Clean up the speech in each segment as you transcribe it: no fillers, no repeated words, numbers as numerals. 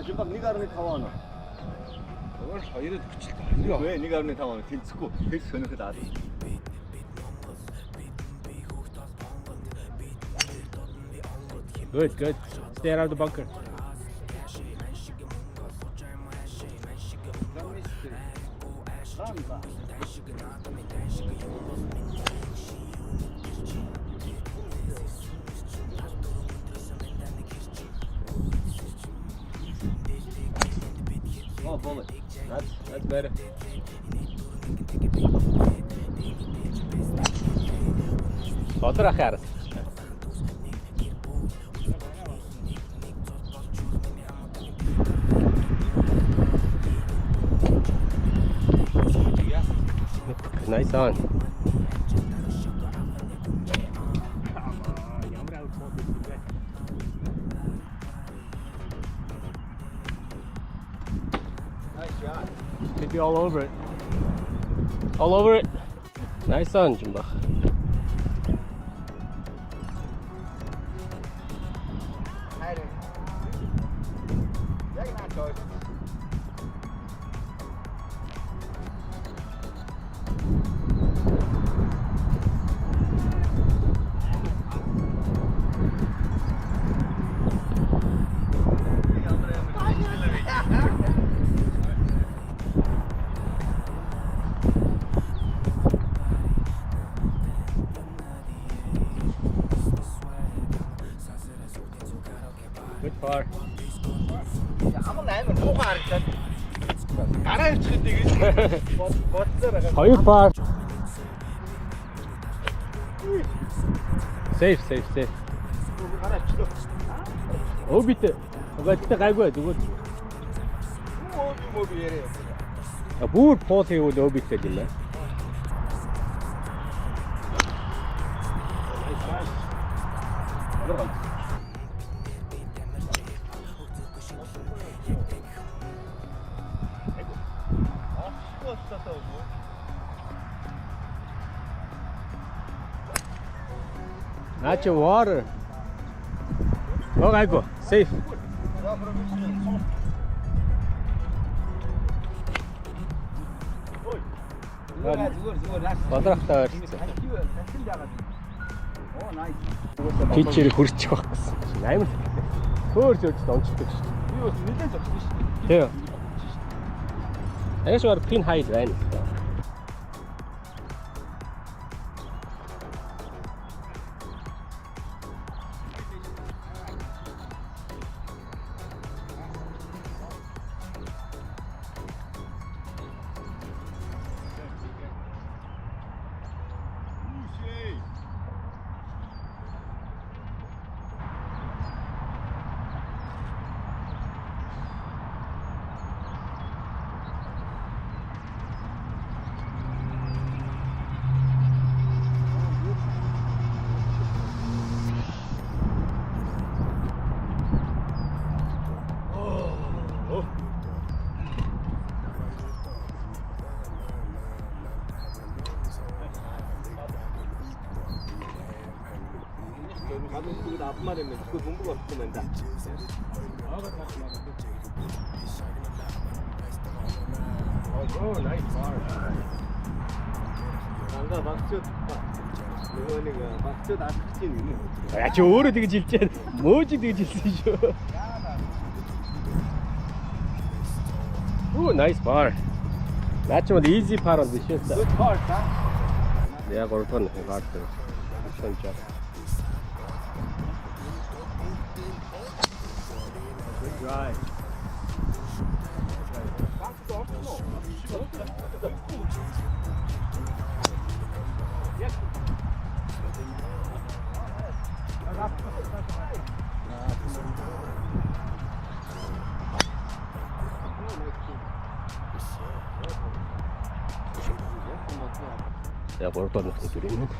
Жимбаг 1.5 оноо. Өөр 2-д хүчтэй. Үгүй 1.5 оноо тэнцэхгүй. Тэр сөнөхөд аа. Good, good. Stay out of the bunker. Oh, bullet. That's better. Дотор ахаар. Nice on. Nice shot. Could be all over it. All over it. Nice on, Jimbach. Good par. Ямар 8 муухай харагдаад. Гараа өвчтэй гэж бодсоор байгаа. 2 par. Safe, safe, safe. Гараа өвчлөө. Обит. Угаадтай гайгүй зүгээр. Мөө яриа. Бүр поол хийвэл обиттэй юм байна. That's your water. Oh, I go. Safe. Бодрохтой ойрсон. Оо, nice. Питчээр хөрчих байх гэсэн. Амар хөөр зөөж дончдаг шүү. Би бас нэлээд зогссон шүү. Тийм. Аяшвар пин хайд байна. Гадуур авмаар юм. Тэгвэл бөмбөг авахгүй байна да. Oh, nice bar. Ганга багчууд нөгөө нэг багчууд авах гэж юм. Я чи өөрөө тэгж хэлж чад. Мөөжиг тэгж хэлсэн шүү. Oh, nice bar. That's one easy par on the shot. Good part, ha? Yeah, good one. Good. Good job. Good drive. Ja, wordt nog natuurlijk.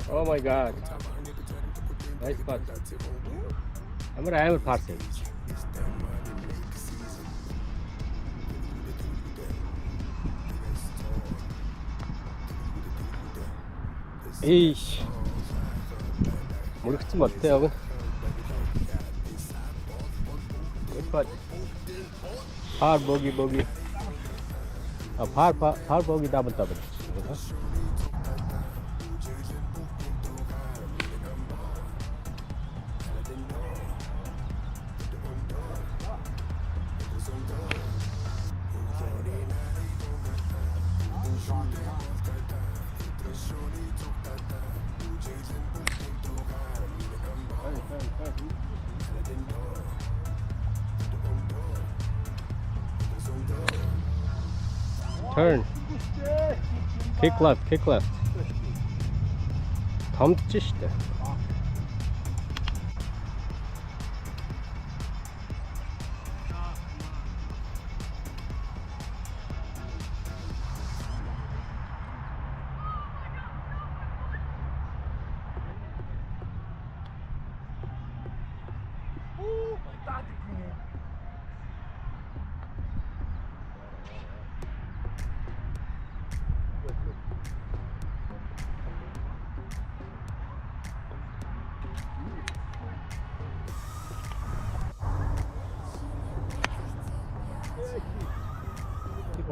Oh my god. Nice putt. I'm gonna have a pass. 에이씨. 모르겠지만 어때요? Good. Par bogey. Par bogey double. Turn. Kick left. Tam tuttu işte.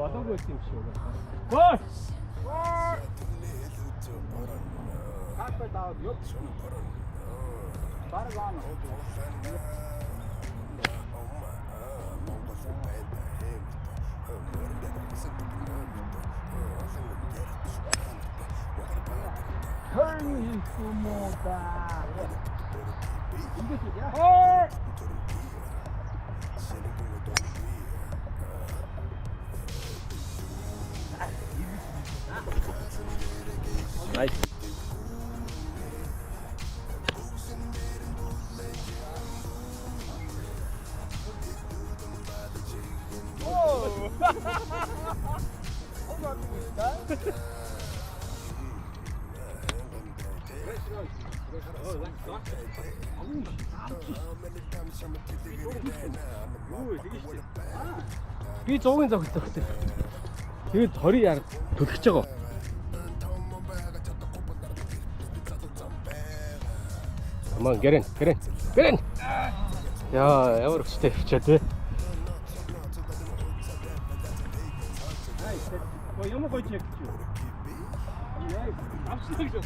Adam göstereyim şöyle. Gol! Yok. Bari lan. Nice. 이 적은 적 있다 그때. 이거 덜이 야 도둑 적어. Come on, get in. 야, 에어로 진짜 돼. 뭐 영어 거치 했죠. absolutely.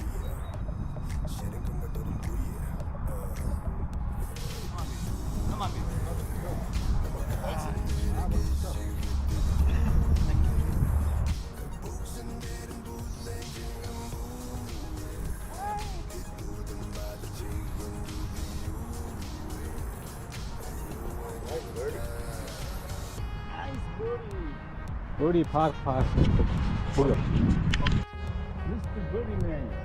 Birdie par. Bugün. Mr. Birdie Man.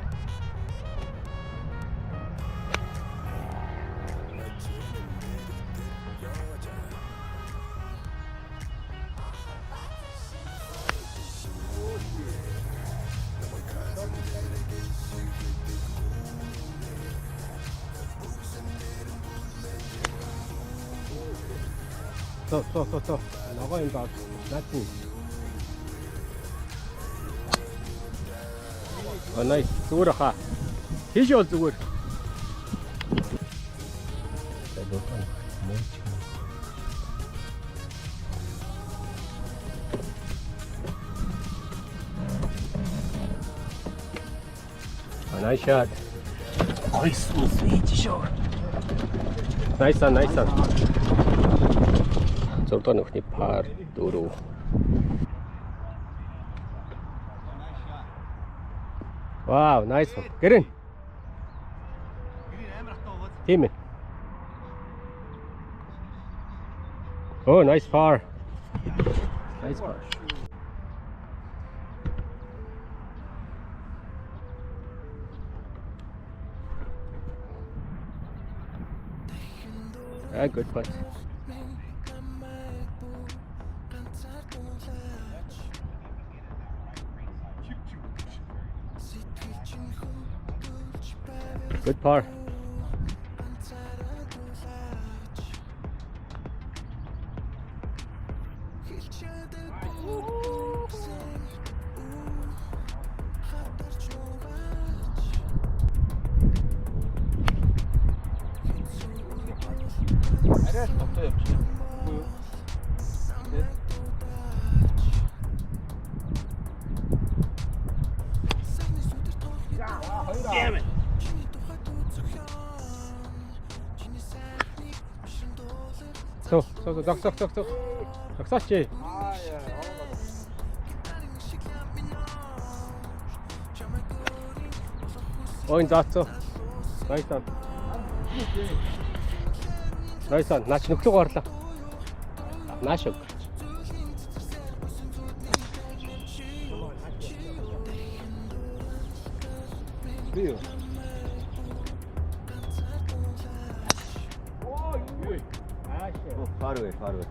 또. 나가인 박. 나치. 나이스. 수고라 가. 히쇼 수고. Nice shot. Nice shot. Nice. Sultan of Nepal, Duru. Wow, nice one. Get in. Team it. Oh, nice par. Nice par. Good putt. Good par. 없다 옆에. 뭐요? 네. Damn it. 석 쐈지? 아, 예. 이제 왔어. 나이스 안. 나이스 안. 나 지금 흑도가 알았다. 나셔. 그래요. 바로 해, 바로 해.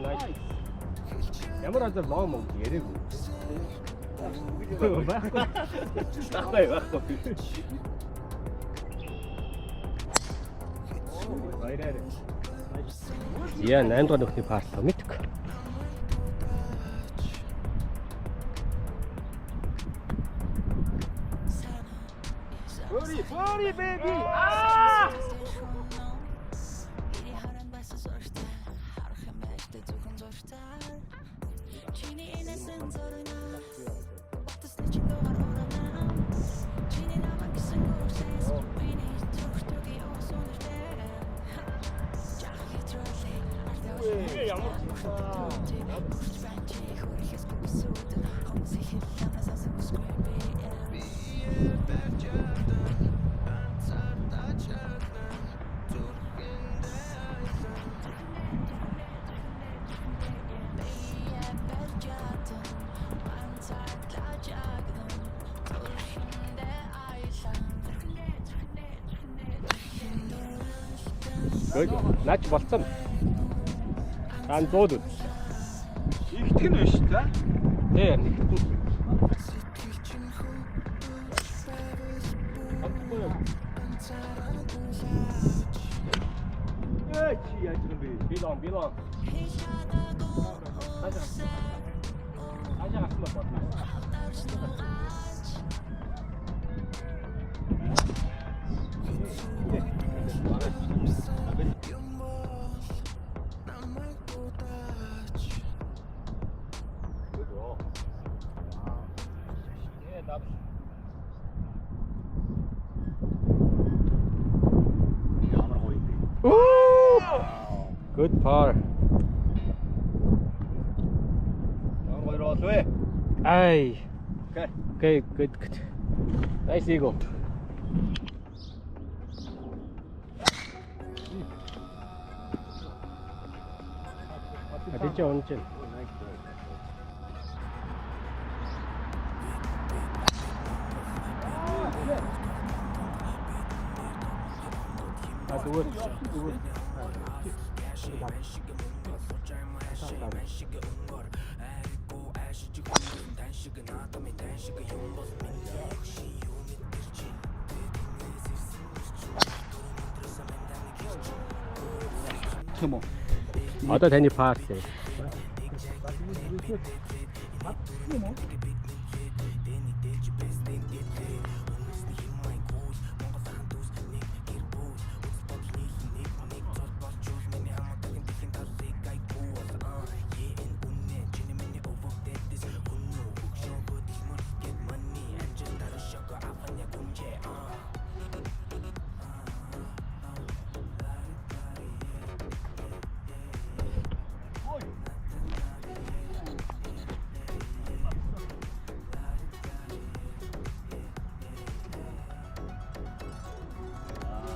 나이스. 야무라도 넣으면 예리고. 나가요. Ja, nein, doch die Pasta mit. Sorry, baby. 아! Нач болцсон. Ан 100. Ихтгэн байна шүү дээ. Тий, нэг. Чи яаж юм бэ? Билон. Ажаа гасмаа бодлоо. Good par. Гоё болов. Ай. Okay. Okay, good. Nice eagle. 어디죠, 언제? 누구? Тэмо. Одоо таны парт.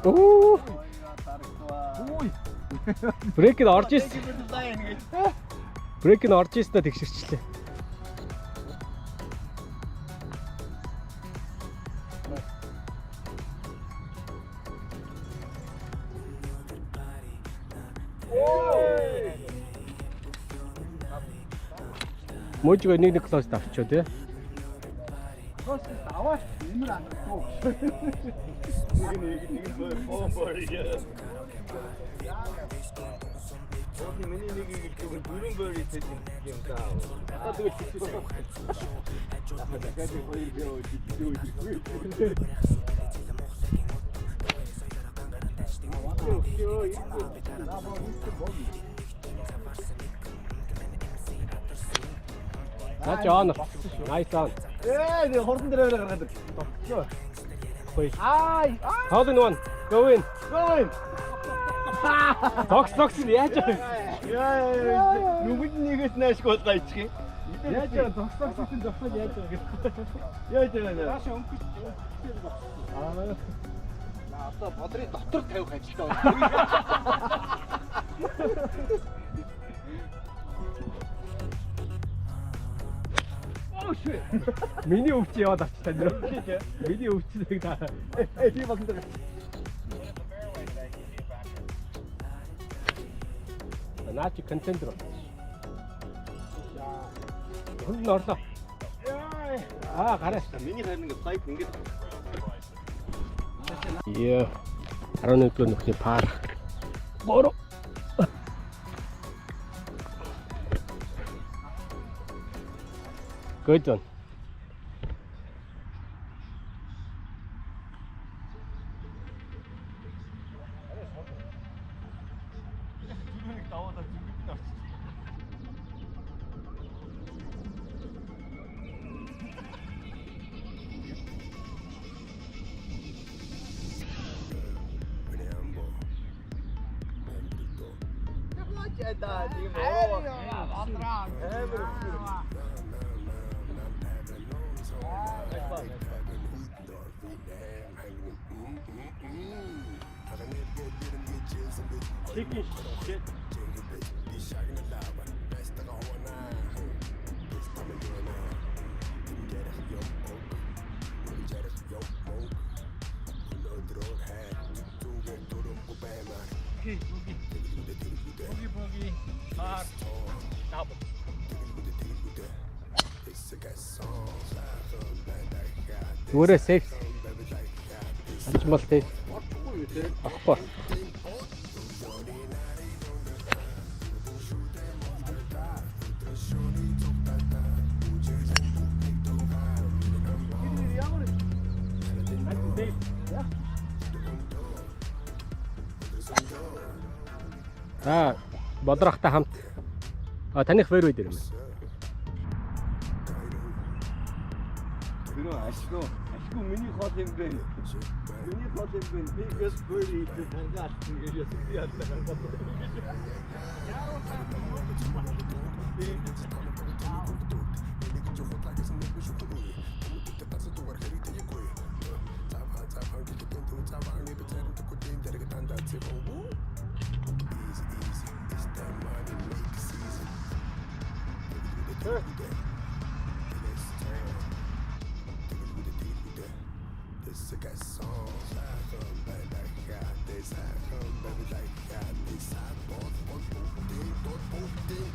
Оо. Брейк нь орж ирсэн. Брейк нь орж ирсэн та тэгшэрчлээ. Можиго нэг класс авчоо тий. Хос аваач нэмэр андахгүй. Нэг боомбор яа. 어디 미니리그 쪽은 블룸버리 대신 지금 다 또 지금 내가 지금 거의 배워 지금 That's on. Nice on. 예, 내가 호르몬 들어가려 그러거든. Please. 아이, Hold in one. Go in. 거인. Dox 야죠. 야, 누구지 이거 나시고 왔다 이치. 야죠, 덕석 같은 덕석 야죠. 야, 있잖아. 다시 엉키. 아, 나 아까 버들이 넉넉 대고 같이 가. Миний өвч яваад авч тань. Миний өвчнийг та. 이 막 근데 Наач контентер. Хүн орлоо. Гараа. 미니 가는 게 사이트 인게 Яа. 11 нөхний пар. Боро. Good one. 다 지금 Chicken shit. Зүгээр safe. Ачмал safe. Ахгүй. Бодрахтай хамт. Таних фэйрвей дээр юм. 그럼 아시고 미니 호텔 밴 미니 호텔 밴 비거스 버리 단가 이게 스피한다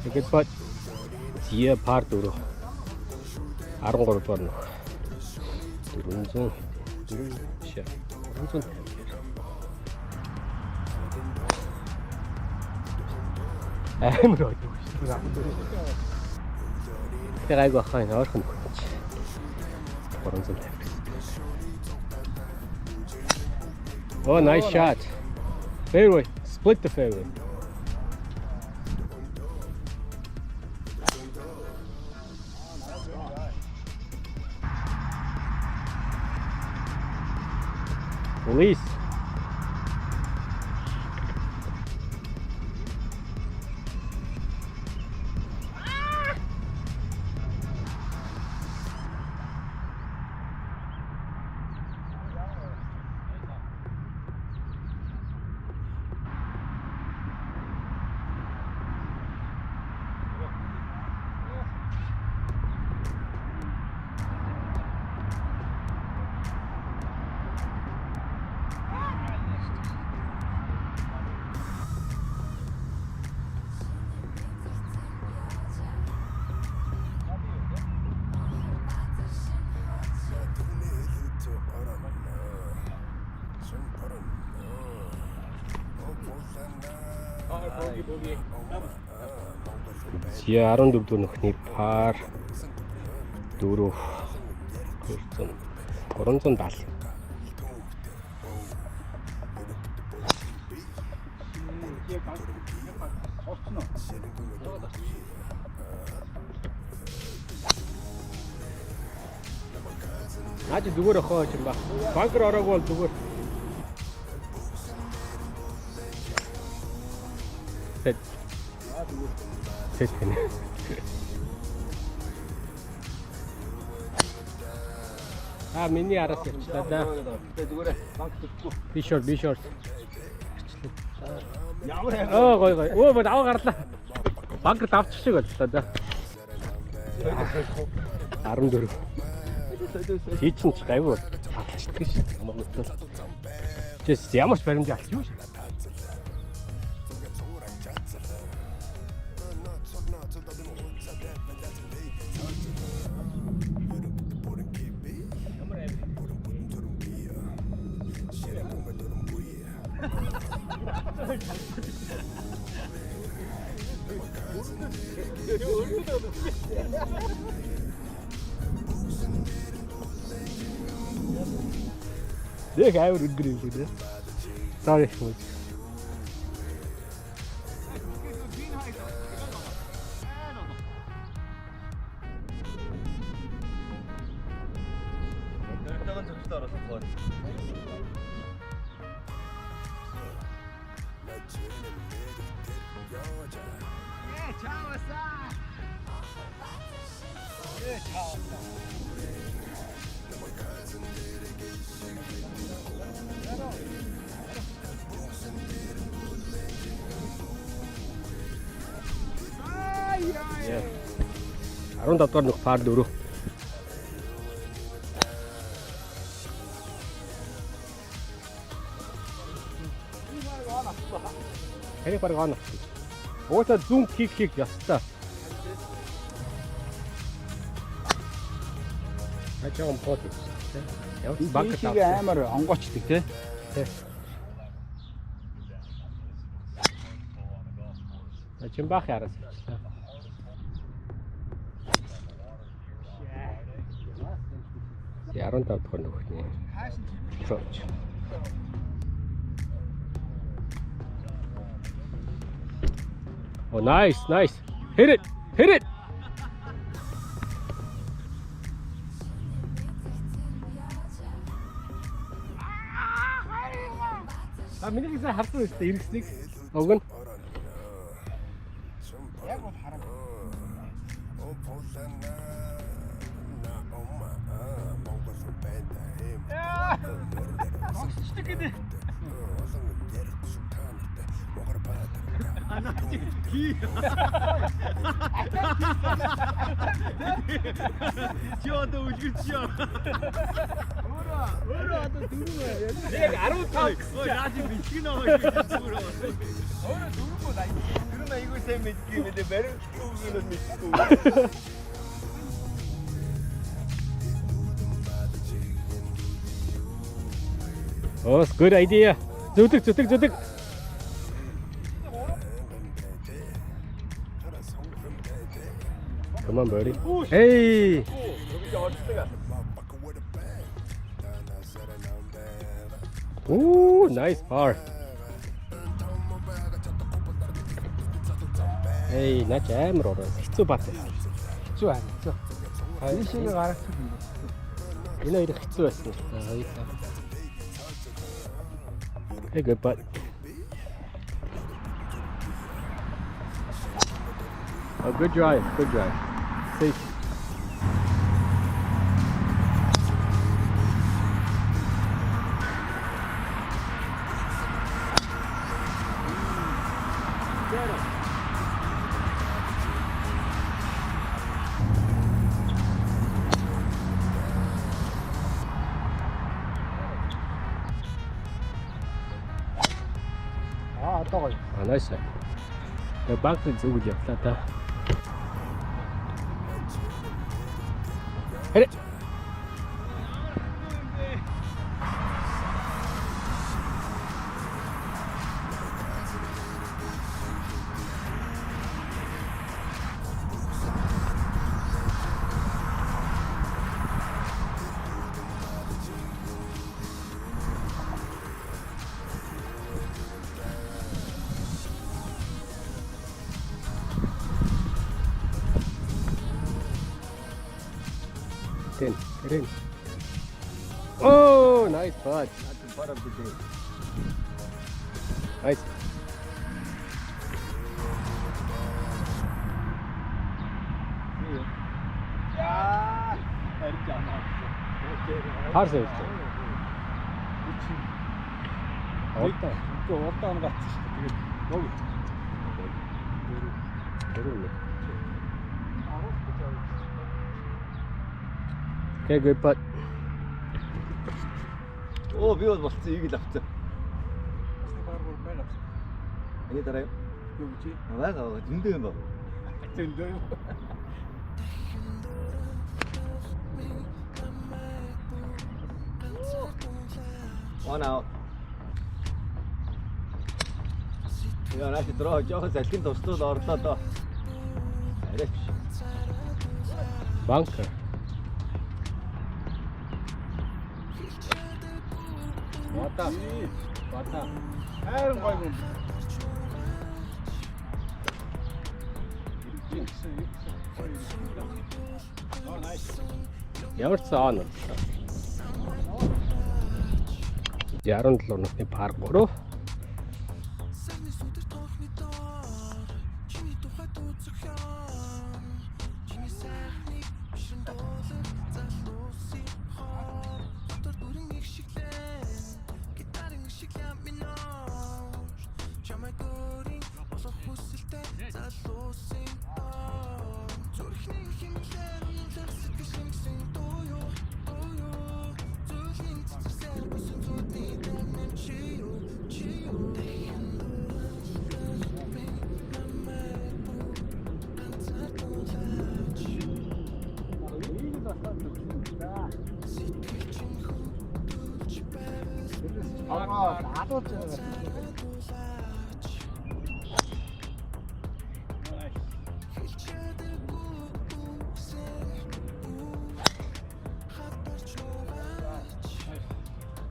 Тэгэд бод зия пар 4 13 пар нөх 400 400 амар ойдог шүү. Тэрайг бахай нөрхөн. 400. Oh, nice shot. Fairway, split the fairway. Release. 보기. 지하 14도 нөхний пар 4 370. 아직 누구를 허하지 마. 방글 하라고 할 누구. 셋. 셋이네. 아, миний араас явчихлаа да. Зүгээр банк төгөхгүй. Би short. Ямар Гой. Өө, аваа гарлаа. Банкд авчих шиг боллоо да. 14. Чи чинь гайвуу татчихдаг шээ. Монголд. Чээс ямар ч баримт алч юу шээ. Нэг амар өнгөр юм шүү дээ. Sorry. Дөрөвдөгөн зөвшөлт орсон гоо. Yeah. 15 дугаар нөх пар 4. Хэрэг баг гоо. Уусаа зүүн хийх ёстой. Ачаам пот. Явц баг Банкийг амар онгоочдөг тий. Ачаам бах яраас. Яран тавдах нөхний. Approach. Oh, nice. Hit it. Миний гэсэн харсан үстэй иргэснийг. Огн. Яг бол хараг. Чиодо үлгэрчиё. Өөрөө одоо дөрөв. Яг 15 гэсэн. Яаж бичгэн байгаа юм зүгээр. Өөрөө дөрөв бол Тэр нь айгүй сайн мэдгүй юм дээ. Барин үгнээс мэдгүй. Oh, it's good idea. Зүдэг. Come on, birdie. Hey. Ooh, nice par. Hey, наач амар ороо. Хэцүү бат. хэцүү харагдсан. Энэ шиг гаргах юм. Энэ хоёр хэцүү байсан. Hey, good putt. Oh, good drive. Safe. Одоо гоё. Nice. The back is good явлаа та. Hit it. Green. Oh, nice putt. That's the part of the day. Nice. 야, 이렇게 안 나왔어. Hard service. 없다. 또 없다는 것 같아. 여기. 어렵네. Okay, good putt. 오, 미워 봤어. 여기 잡자. 아니 따라요? 여기지? 맞아. 든든 봐. 든든. One out. 이거 다시 들어가. 저거 살긴 더 스토도 어렵다. 그래. Bunker. 왔다. 왔다. 아이고 아이고. Ямар ч сон. 67 насны пар 3. 아, 나도 쩌네.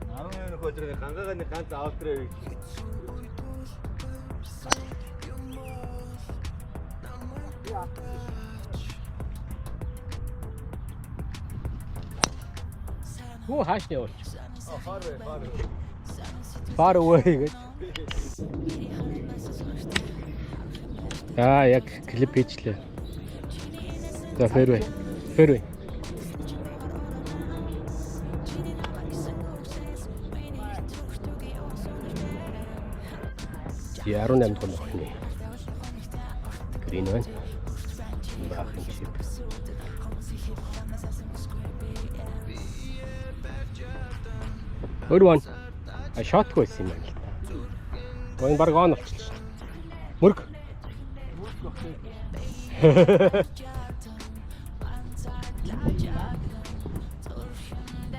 나는 거저에 강가가 간다 아웃트레. Hoe haast je ooit? 바로. Far away. Яг клип хийчлээ. За fairway. Fairway. Яруу 8 дугаар нөхний. Green one. Баах юм шиг. Good one. А шотгүй байсан юм байна л та. Гойн баг он болчихлоо. Мөрг.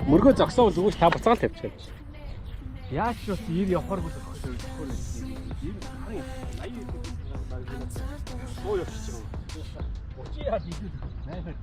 Мөргөө зогсоол зүгээс та буцаал тавьчих. Яаж ч бас 90 явахааргүй л байхгүй. Оо явчих юм. Учи яа хийдэг. Найфер.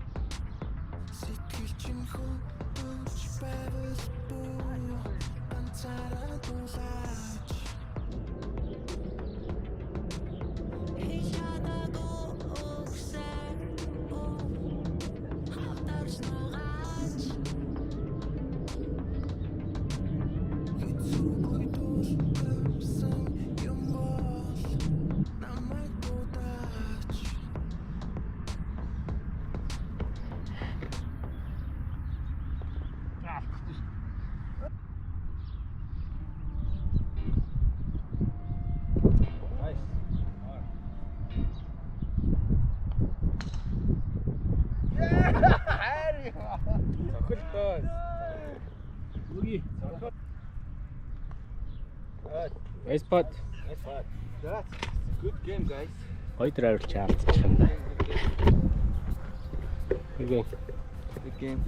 Nice putt. That's good game, guys. Хоёр драйвер чаалцчих юм да. Good game. Good game.